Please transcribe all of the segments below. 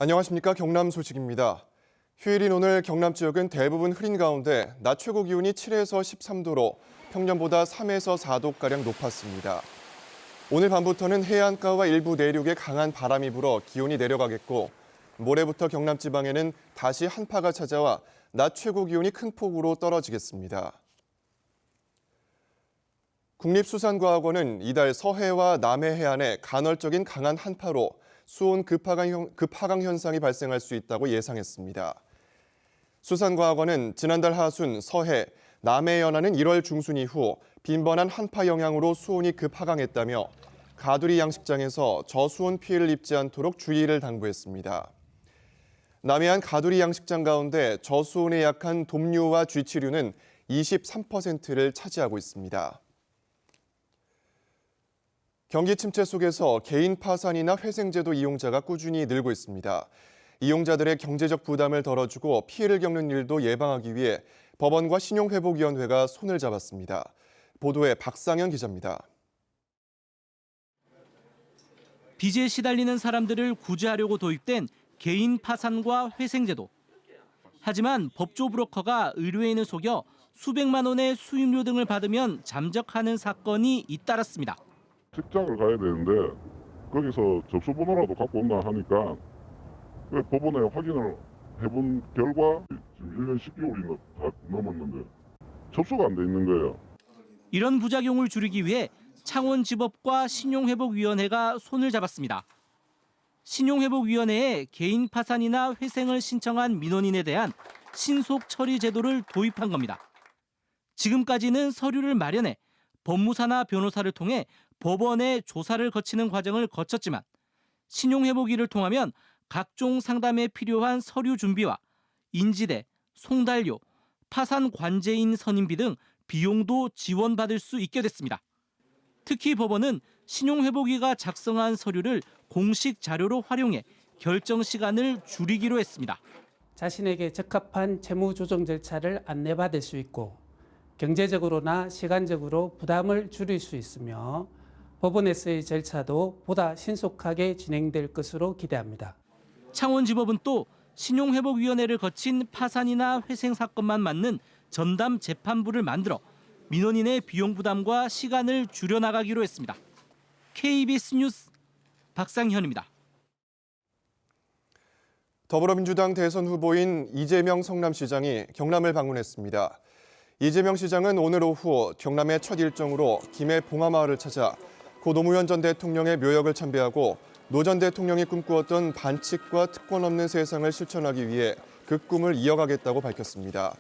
안녕하십니까. 경남 소식입니다. 휴일인 오늘 경남 지역은 대부분 흐린 가운데 낮 최고 기온이 7에서 13도로 평년보다 3에서 4도가량 높았습니다. 오늘 밤부터는 해안가와 일부 내륙에 강한 바람이 불어 기온이 내려가겠고 모레부터 경남 지방에는 다시 한파가 찾아와 낮 최고 기온이 큰 폭으로 떨어지겠습니다. 국립수산과학원은 이달 서해와 남해 해안에 간헐적인 강한 한파로 수온 급하강 현상이 발생할 수 있다고 예상했습니다. 수산과학원은 지난달 하순 서해, 남해 연안은 1월 중순 이후 빈번한 한파 영향으로 수온이 급하강했다며 가두리 양식장에서 저수온 피해를 입지 않도록 주의를 당부했습니다. 남해안 가두리 양식장 가운데 저수온에 약한 돔류와 쥐치류는 23%를 차지하고 있습니다. 경기 침체 속에서 개인 파산이나 회생제도 이용자가 꾸준히 늘고 있습니다. 이용자들의 경제적 부담을 덜어주고 피해를 겪는 일도 예방하기 위해 법원과 신용회복위원회가 손을 잡았습니다. 보도에 박상현 기자입니다. 빚에 시달리는 사람들을 구제하려고 도입된 개인 파산과 회생제도. 하지만 법조 브로커가 의뢰인을 속여 수백만 원의 수임료 등을 받으면 잠적하는 사건이 잇따랐습니다. 직장을 가야 되는데 거기서 접수번호라도 갖고 온다 하니까 법원에 확인을 해본 결과 지금 1년 10개월이 다 넘었는데 접수가 안 돼 있는 거예요. 이런 부작용을 줄이기 위해 창원지법과 신용회복위원회가 손을 잡았습니다. 신용회복위원회에 개인 파산이나 회생을 신청한 민원인에 대한 신속 처리 제도를 도입한 겁니다. 지금까지는 서류를 마련해 법무사나 변호사를 통해 법원에 조사를 거치는 과정을 거쳤지만 신용회복위를 통하면 각종 상담에 필요한 서류 준비와 인지대, 송달료, 파산 관제인 선임비 등 비용도 지원받을 수 있게 됐습니다. 특히 법원은 신용회복위가 작성한 서류를 공식 자료로 활용해 결정 시간을 줄이기로 했습니다. 자신에게 적합한 채무 조정 절차를 안내받을 수 있고 경제적으로나 시간적으로 부담을 줄일 수 있으며 법원에서의 절차도 보다 신속하게 진행될 것으로 기대합니다. 창원지법은 또 신용회복위원회를 거친 파산이나 회생 사건만 맡는 전담 재판부를 만들어 민원인의 비용 부담과 시간을 줄여나가기로 했습니다. KBS 뉴스 박상현입니다. 더불어민주당 대선 후보인 이재명 성남시장이 경남을 방문했습니다. 이재명 시장은 오늘 오후 경남의 첫 일정으로 김해 봉하마을을 찾아 고 노무현 전 대통령의 묘역을 참배하고 노 전 대통령이 꿈꾸었던 반칙과 특권 없는 세상을 실천하기 위해 그 꿈을 이어가겠다고 밝혔습니다.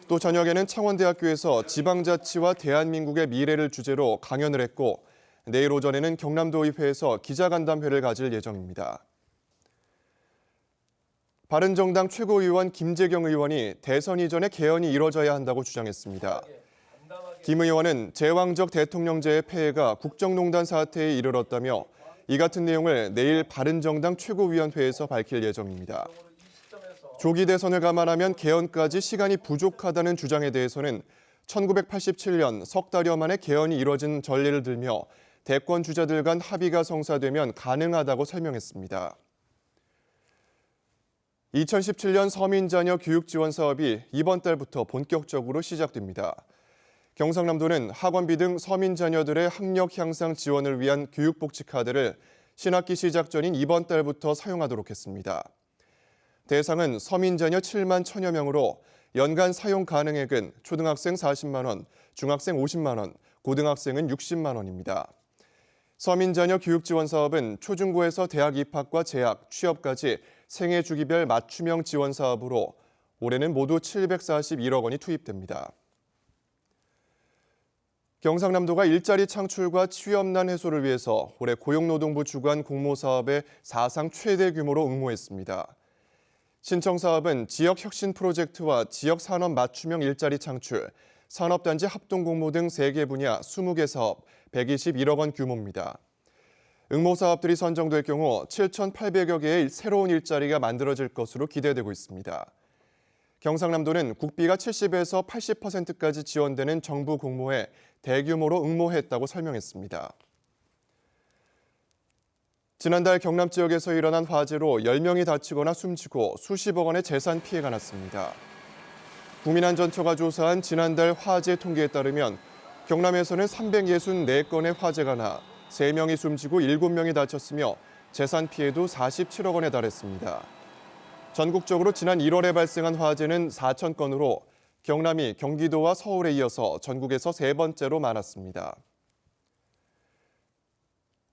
또 저녁에는 창원대학교에서 지방자치와 대한민국의 미래를 주제로 강연을 했고 내일 오전에는 경남도의회에서 기자간담회를 가질 예정입니다. 바른정당 최고위원 김재경 의원이 대선 이전에 개헌이 이뤄져야 한다고 주장했습니다. 김 의원은 제왕적 대통령제의 폐해가 국정농단 사태에 이르렀다며 이 같은 내용을 내일 바른정당 최고위원회에서 밝힐 예정입니다. 조기 대선을 감안하면 개헌까지 시간이 부족하다는 주장에 대해서는 1987년 석 달여 만에 개헌이 이뤄진 전례를 들며 대권 주자들 간 합의가 성사되면 가능하다고 설명했습니다. 2017년 서민자녀 교육지원 사업이 이번 달부터 본격적으로 시작됩니다. 경상남도는 학원비 등 서민 자녀들의 학력 향상 지원을 위한 교육복지 카드를 신학기 시작 전인 이번 달부터 사용하도록 했습니다. 대상은 서민 자녀 7만 1천여 명으로 연간 사용 가능액은 초등학생 40만 원, 중학생 50만 원, 고등학생은 60만 원입니다. 서민 자녀 교육 지원 사업은 초중고에서 대학 입학과 재학, 취업까지 생애 주기별 맞춤형 지원 사업으로 올해는 모두 741억 원이 투입됩니다. 경상남도가 일자리 창출과 취업난 해소를 위해서 올해 고용노동부 주관 공모사업에 사상 최대 규모로 응모했습니다. 신청 사업은 지역 혁신 프로젝트와 지역 산업 맞춤형 일자리 창출, 산업단지 합동 공모 등 3개 분야 20개 사업, 121억 원 규모입니다. 응모 사업들이 선정될 경우 7,800여 개의 새로운 일자리가 만들어질 것으로 기대되고 있습니다. 경상남도는 국비가 70에서 80%까지 지원되는 정부 공모에 대규모로 응모했다고 설명했습니다. 지난달 경남 지역에서 일어난 화재로 10명이 다치거나 숨지고 수십억 원의 재산 피해가 났습니다. 국민안전처가 조사한 지난달 화재 통계에 따르면 경남에서는 364건의 화재가 나 3명이 숨지고 7명이 다쳤으며 재산 피해도 47억 원에 달했습니다. 전국적으로 지난 1월에 발생한 화재는 4,000건으로 경남이 경기도와 서울에 이어서 전국에서 3번째로 많았습니다.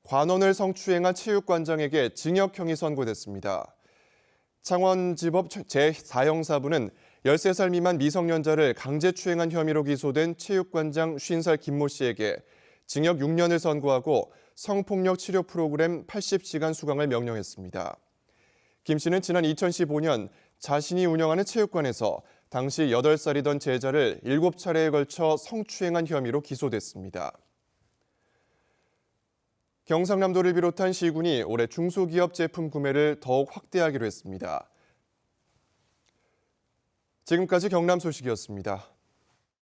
관원을 성추행한 체육관장에게 징역형이 선고됐습니다. 창원지법 제4형사부는 13살 미만 미성년자를 강제추행한 혐의로 기소된 체육관장 50살 김모 씨에게 징역 6년을 선고하고 성폭력 치료 프로그램 80시간 수강을 명령했습니다. 김 씨는 지난 2015년 자신이 운영하는 체육관에서 당시 8살이던 제자를 7차례에 걸쳐 성추행한 혐의로 기소됐습니다. 경상남도를 비롯한 시군이 올해 중소기업 제품 구매를 더욱 확대하기로 했습니다. 지금까지 경남 소식이었습니다.